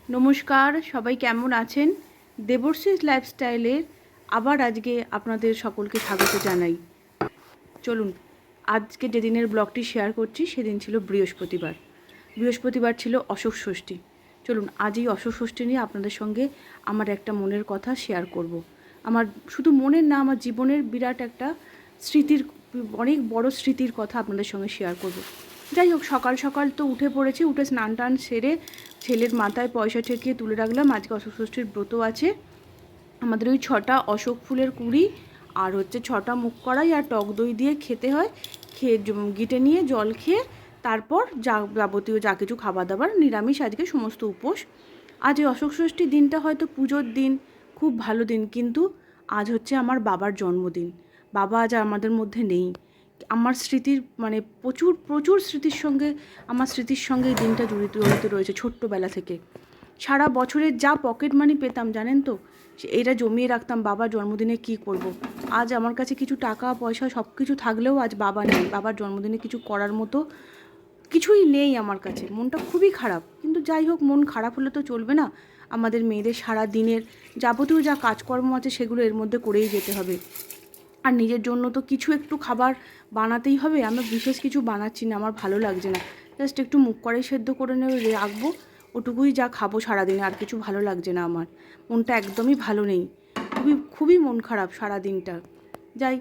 নমস্কার, সবাই কেমন আছেন? দেবশ্রীস লাইফস্টাইলের আবার আজকে আপনাদের সকলকে স্বাগত জানাই। চলুন, আজকে যেদিনের ব্লগটি শেয়ার করছি সেদিন ছিল বৃহস্পতিবার। বৃহস্পতিবার ছিল অশোক ষষ্ঠী। চলুন, আজ এই অশোক ষষ্ঠী নিয়ে আপনাদের সঙ্গে আমার একটা মনের কথা শেয়ার করব। আমার শুধু মনের না, আমার জীবনের বিরাট একটা স্মৃতির, অনেক বড় স্মৃতির কথা আপনাদের সঙ্গে শেয়ার করব। যাই হোক, সকাল সকাল তো উঠে পড়েছি, উঠে স্নান টান সেরে ছেলের মাথায় পয়সা ঠেকিয়ে তুলে রাখলাম। আজকে অশোক ষষ্ঠীর ব্রত আছে আমাদের। ওই 6টা অশোক ফুলের কুঁড়ি আর হচ্ছে 6টা মুখ কড়াই আর টক দই দিয়ে খেতে হয়। খেয়ে গিটে নিয়ে জল খেয়ে তারপর যাবতীয় যা কিছু খাবার দাবার নিরামিষ, আজকে সমস্ত উপোস। আজ এই অশোক ষষ্ঠীর দিনটা হয়তো পুজোর দিন, খুব ভালো দিন, কিন্তু আজ হচ্ছে আমার বাবার জন্মদিন। বাবা আজ আমাদের মধ্যে নেই। আমার স্মৃতির মানে প্রচুর প্রচুর স্মৃতির সঙ্গে, আমার স্মৃতির সঙ্গে এই দিনটা জড়িত রয়েছে ছোট্টবেলা থেকে। সারা বছরের যা পকেট মানি পেতাম জানেন তো, এটা জমিয়ে রাখতাম বাবার জন্মদিনে কি করব। আজ আমার কাছে কিছু টাকা পয়সা সব কিছু থাকলেও আজ বাবা নেই। বাবার জন্মদিনে কিছু করার মতো কিছুই নেই আমার কাছে। মনটা খুবই খারাপ, কিন্তু যাই হোক, মন খারাপ হলে তো চলবে না। আমাদের মেয়েদের সারা দিনের যাবতীয় যা কাজকর্ম আছে সেগুলো এর মধ্যে করেই যেতে হবে। আর নিজের জন্য তো কিছু একটু খাবার বানাতেই হবে। আমি বিশেষ কিছু বানাচ্ছি না, আমার ভালো লাগছে না। জাস্ট একটু মুগ কড়াই সেদ্ধ করে নেবে রাখবো, ওটুকুই যা খাবো সারাদিনে। আর কিছু ভালো লাগছে না আমার, মনটা একদমই ভালো নেই। খুবই খুবই মন খারাপ সারা দিনটা। যাই,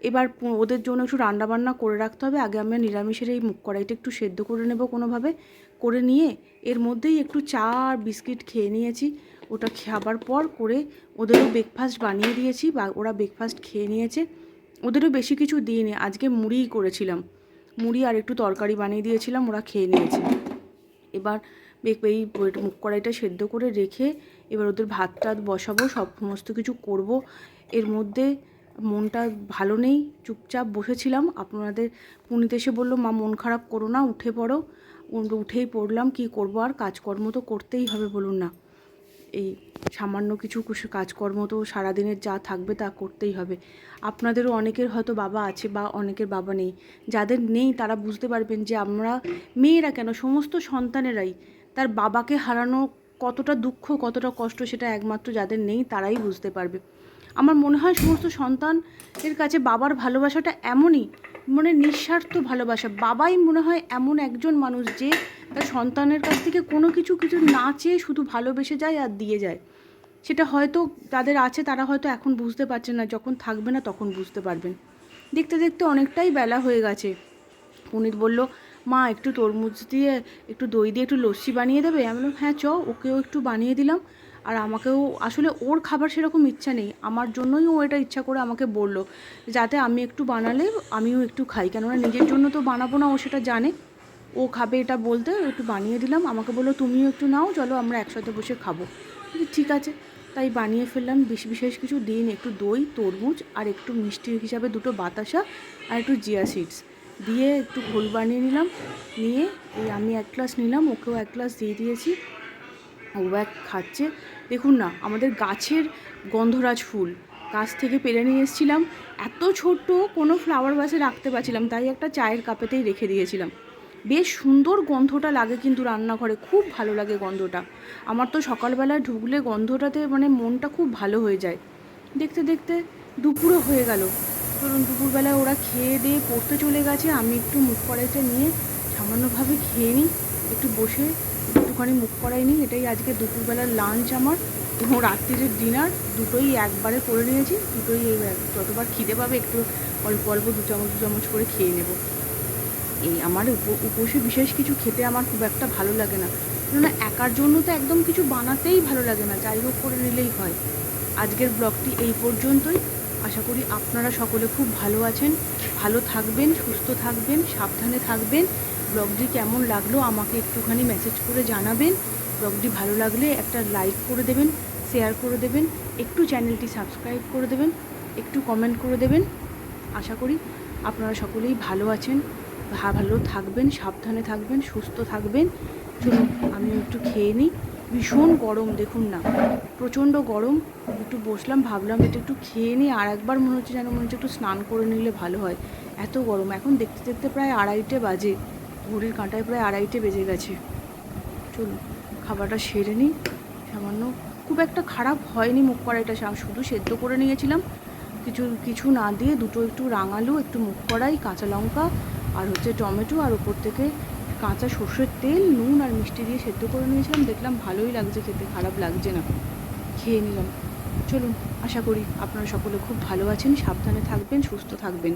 এবার ওদের জন্য একটু রান্নাবান্না করে রাখতে হবে। আগে আমি নিরামিষের এই মুগ কড়াইটা একটু সেদ্ধ করে নেব কোনোভাবে, করে নিয়ে এর মধ্যেই একটু চা আর বিস্কিট খেয়ে নিয়েছি। ওটা খাবার পর করে ওদেরও ব্রেকফাস্ট বানিয়ে দিয়েছি, বা ওরা ব্রেকফাস্ট খেয়ে নিয়েছে। ওদেরও বেশি কিছু দিইনি, আজকে মুড়িই করেছিলাম। মুড়ি আর একটু তরকারি বানিয়ে দিয়েছিলাম, ওরা খেয়ে নিয়েছে। এবার এই মুগ কড়াইটা সেদ্ধ করে রেখে এবার ওদের ভাত টাত বসাবো, সমস্ত কিছু করব। এর মধ্যে মনটা ভালো নেই, চুপচাপ বসেছিলাম। আপনাদের পুনিত এসে বললো, মা মন খারাপ করো না, উঠে পড়ো। উঠেই পড়লাম, কি করব আর, কাজকর্ম তো করতেই হবে বলুন না। এই সামান্য কিছু কাজকর্ম তো সারাদিনের যা থাকবে তা করতেই হবে। আপনাদেরও অনেকের হয়তো বাবা আছে বা অনেকের বাবা নেই। যাদের নেই তারা বুঝতে পারবেন যে আমরা মেয়েরা কেন, সমস্ত সন্তানেরাই তার বাবাকে হারানো কতটা দুঃখ, কতটা কষ্ট, সেটা একমাত্র যাদের নেই তারাই বুঝতে পারবে। আমার মনে হয় সমস্ত সন্তানের কাছে বাবার ভালোবাসাটা এমনই, মানে নিঃস্বার্থ ভালোবাসা। বাবাই মনে হয় এমন একজন মানুষ যে তার সন্তানের কাছ থেকে কোনো কিছু না চেয়ে শুধু ভালোবেসে যায় আর দিয়ে যায়। সেটা হয়তো যাদের আছে তারা হয়তো এখন বুঝতে পারছে না, যখন থাকবে না তখন বুঝতে পারবেন। দেখতে দেখতে অনেকটাই বেলা হয়ে গেছে। পুনিত বলল, মা একটু তরমুজ দিয়ে একটু দই দিয়ে একটু লস্যি বানিয়ে দেবে? আমি বললাম, হ্যাঁ ওকেও একটু বানিয়ে দিলাম। আর আমাকেও, আসলে ওর খাবার সেরকম ইচ্ছা নেই, আমার জন্যই ও এটা ইচ্ছা করে আমাকে বলল, যাতে আমি একটু বানালে আমিও একটু খাই। কেননা নিজের জন্য তো বানাবো না, ও সেটা জানে। ও খাবে এটা বলতে একটু বানিয়ে দিলাম। আমাকে বললো, তুমিও একটু নাও, চলো আমরা একসাথে বসে খাবো। ঠিক আছে, তাই বানিয়ে ফেললাম। বিশেষ কিছু দিন, একটু দই, তরমুজ আর একটু মিষ্টি হিসাবে 2টো বাতাসা আর একটু জিয়া সিডস দিয়ে একটু ঘোল বানিয়ে নিলাম। নিয়ে এই আমি 1 গ্লাস নিলাম, ওকেও 1 গ্লাস দিয়ে দিয়েছি। ও খাচ্ছে। দেখুন না, আমাদের গাছের গন্ধরাজ ফুল গাছ থেকে পেরে নিয়ে এসেছিলাম। এত ছোট্ট, কোনো ফ্লাওয়ার ভাসে রাখতে পারছিলাম, তাই একটা চায়ের কাপেতেই রেখে দিয়েছিলাম। বেশ সুন্দর গন্ধটা লাগে কিন্তু রান্নাঘরে, খুব ভালো লাগে গন্ধটা। আমার তো সকালবেলায় ঢুকলে গন্ধটাতে মানে মনটা খুব ভালো হয়ে যায়। দেখতে দেখতে দুপুরও হয়ে গেল। ধরুন দুপুরবেলায় ওরা খেয়ে দিয়ে পড়তে চলে গেছে, আমি একটু মুখ কড়াইটা নিয়ে সামান্যভাবে খেয়ে নিই, একটু বসে একটুখানি মুখ কড়াই নিই। এটাই আজকে দুপুরবেলার লাঞ্চ আমার, এবং রাত্রির ডিনার দুটোই একবারে করে নিয়েছি। দুটোই যতবার খিদে পাবে একটু অল্প অল্প 2 চামচ 2 চামচ করে খেয়ে নেব। এই আমার উপসে বিশেষ কিছু খেতে আমার খুব একটা ভালো লাগে না, কেননা একার জন্য তো একদম কিছু বানাতেই ভালো লাগে না, যাই হোক করে নিলেই হয়। আজকের ব্লগটি এই পর্যন্তই। আশা করি আপনারা সকলে খুব ভালো আছেন, ভালো থাকবেন, সুস্থ থাকবেন, সাবধানে থাকবেন। ব্লগটি কেমন লাগলো আমাকে একটুখানি মেসেজ করে জানাবেন। ব্লগটি ভালো লাগলে একটা লাইক করে দেবেন, শেয়ার করে দেবেন, একটু চ্যানেলটি সাবস্ক্রাইব করে দেবেন, একটু কমেন্ট করে দেবেন। আশা করি আপনারা সকলেই ভালো আছেন, ভালো থাকবেন, সাবধানে থাকবেন, সুস্থ থাকবেন। চলুন আমিও একটু খেয়ে নিই। ভীষণ গরম, দেখুন না, প্রচণ্ড গরম। একটু বসলাম, ভাবলাম এটা একটু খেয়ে নিই। আর একবার মনে হচ্ছে একটু স্নান করে নিলে ভালো হয়, এত গরম। এখন দেখতে দেখতে প্রায় 2:30 বাজে, ঘড়ির কাঁটায় প্রায় 2:30 বেজে গেছে। চলুন খাবারটা সেরে নিই। সামান্য খুব একটা খারাপ হয়নি মুগ কড়াইটা, শুধু সেদ্ধ করে নিয়েছিলাম, কিছু না দিয়ে দুটো একটু রাঙালু, একটু মুগ কড়াই, কাঁচা লঙ্কা আর হচ্ছে টমেটো আর ওপর থেকে কাঁচা সর্ষের তেল, নুন আর মিষ্টি দিয়ে সেদ্ধ করে নিয়েছিলাম। দেখলাম ভালোই লাগছে খেতে, খারাপ লাগছে না, খেয়ে নিলাম। চলুন, আশা করি আপনারা সকলে খুব ভালো আছেন, সাবধানে থাকবেন, সুস্থ থাকবেন।